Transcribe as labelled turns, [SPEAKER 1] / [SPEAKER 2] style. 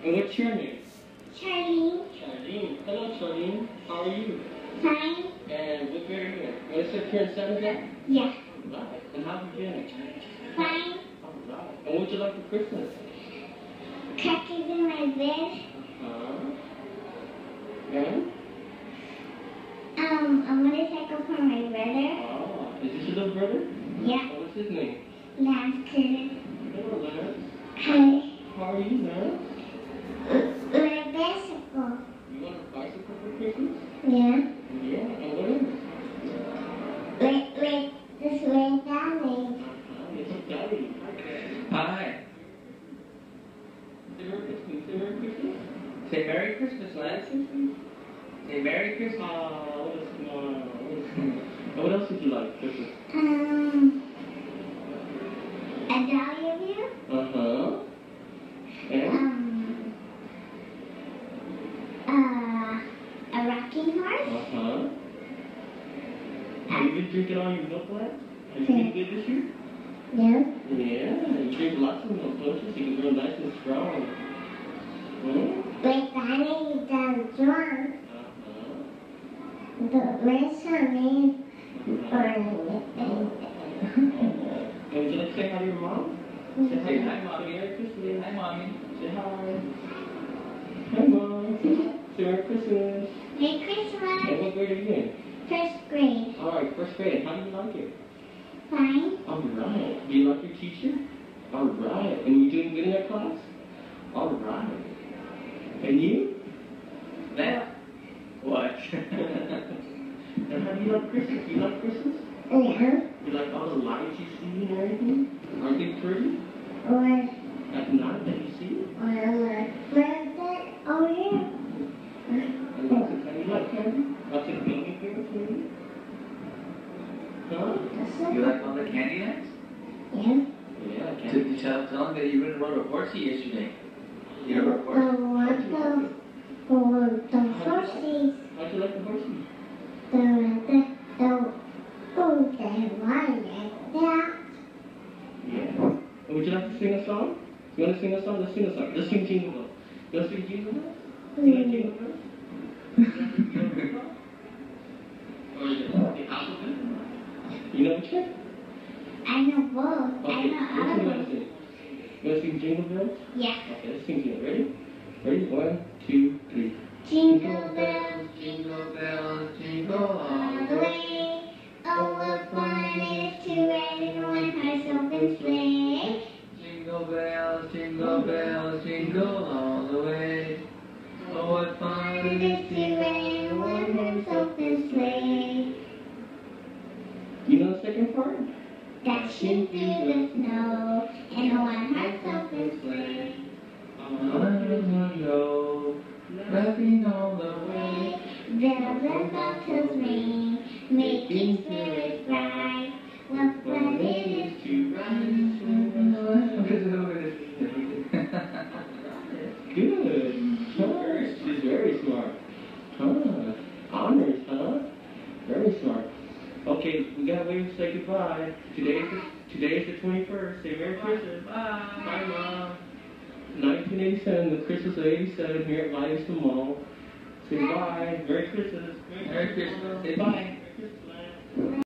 [SPEAKER 1] And what's your name?
[SPEAKER 2] Charlene.
[SPEAKER 1] Charlene. Hello, Charlene. How are you?
[SPEAKER 2] Fine.
[SPEAKER 1] And what grade are you in? You want to sit here in 7th grade?
[SPEAKER 2] Yeah.
[SPEAKER 1] Right. And how have you been?
[SPEAKER 2] Fine.
[SPEAKER 1] All right. And what would you like for Christmas?
[SPEAKER 2] Crackers in my bed.
[SPEAKER 1] And?
[SPEAKER 2] A motorcycle for my brother.
[SPEAKER 1] Oh, is this your little brother?
[SPEAKER 2] Yeah.
[SPEAKER 1] What's his name?
[SPEAKER 2] Lance Curtis.
[SPEAKER 1] Hello, Lance.
[SPEAKER 2] Hi.
[SPEAKER 1] How are you, Lance?
[SPEAKER 2] My bicycle.
[SPEAKER 1] You want a bicycle for Christmas?
[SPEAKER 2] Yeah.
[SPEAKER 1] Yeah. And what is it?
[SPEAKER 2] This way down.
[SPEAKER 1] It's a daddy. Hi. Say Merry Christmas. Say Merry Christmas. Say Merry Christmas, Lance. Say Merry Christmas. What else would you like? Christmas?
[SPEAKER 2] A dolly of you.
[SPEAKER 1] And?
[SPEAKER 2] A rocking horse.
[SPEAKER 1] Have you been drinking all your milk, Lance? Have you been good this year?
[SPEAKER 2] Yeah.
[SPEAKER 1] Yeah, you drink lots of milk, don't you? So you can grow nice and strong.
[SPEAKER 2] Like Danny does drunk. But my son is
[SPEAKER 1] And would you like to say hi to your mom? Say hi, Mommy. Merry Christmas. Hi, Mommy. Say hi. Hi, Mom. Say Merry Christmas.
[SPEAKER 2] Merry Christmas.
[SPEAKER 1] And what grade are you in?
[SPEAKER 2] First grade.
[SPEAKER 1] Alright, first grade. How do you like it?
[SPEAKER 2] Fine.
[SPEAKER 1] Alright. Do you like your teacher? Alright. And you doing good in that class? Alright. And you? That? What? And how do you like Christmas? Do you like Christmas?
[SPEAKER 2] Yeah.
[SPEAKER 1] You like all the lights you see and everything? Aren't they pretty?
[SPEAKER 2] Or
[SPEAKER 1] At night that you see?
[SPEAKER 2] over here.
[SPEAKER 1] And lots of candy. You like candy? Lots of gummy bears maybe? Huh?
[SPEAKER 3] You like all the candy nights?
[SPEAKER 2] Yeah.
[SPEAKER 1] Yeah,
[SPEAKER 3] Did
[SPEAKER 1] candy.
[SPEAKER 3] you tell them that you rode a horsey yesterday? You rode a horse?
[SPEAKER 2] The horses.
[SPEAKER 1] How'd you like the horses? Yeah. And would you like to sing a song? You want to sing a song? Let's sing a song. Let's sing Jingle Bells. You want to sing Jingle Bells? You like Jingle Bells? Or is it the alphabet? You know which one?
[SPEAKER 2] I know both. I
[SPEAKER 1] Okay,
[SPEAKER 2] know
[SPEAKER 1] let's
[SPEAKER 2] all
[SPEAKER 1] sing
[SPEAKER 2] of
[SPEAKER 1] what
[SPEAKER 2] them.
[SPEAKER 1] to sing. You want to sing Jingle Bells?
[SPEAKER 2] Yeah.
[SPEAKER 1] Okay, let's sing Jingle. Ready? Ready? 1, 2, 3.
[SPEAKER 2] Jingle bells,
[SPEAKER 3] Jingle bells, jingle all
[SPEAKER 2] all the way. Oh, what fun it is to ride in one horse open sleigh.
[SPEAKER 3] Jingle bells, jingle all the way. Oh, what fun
[SPEAKER 2] It is to ride in one horse open sleigh.
[SPEAKER 1] You know the second part?
[SPEAKER 2] Dashing through the snow in a one horse open sleigh.
[SPEAKER 3] on go, laughing all the way.
[SPEAKER 2] Bells and buckles ring, making spirits bright. What fun it is to ride.
[SPEAKER 1] Good. Smart. She's very smart. Huh. Honors, huh? Very smart. Okay, we gotta wait to say goodbye. Today is the 21st. Say Merry Christmas. Bye. Bye, Mom. 1987, the Christmas of 87 here at Livingston Mall. Say bye. Merry Christmas.
[SPEAKER 3] Merry Christmas.
[SPEAKER 1] Say bye.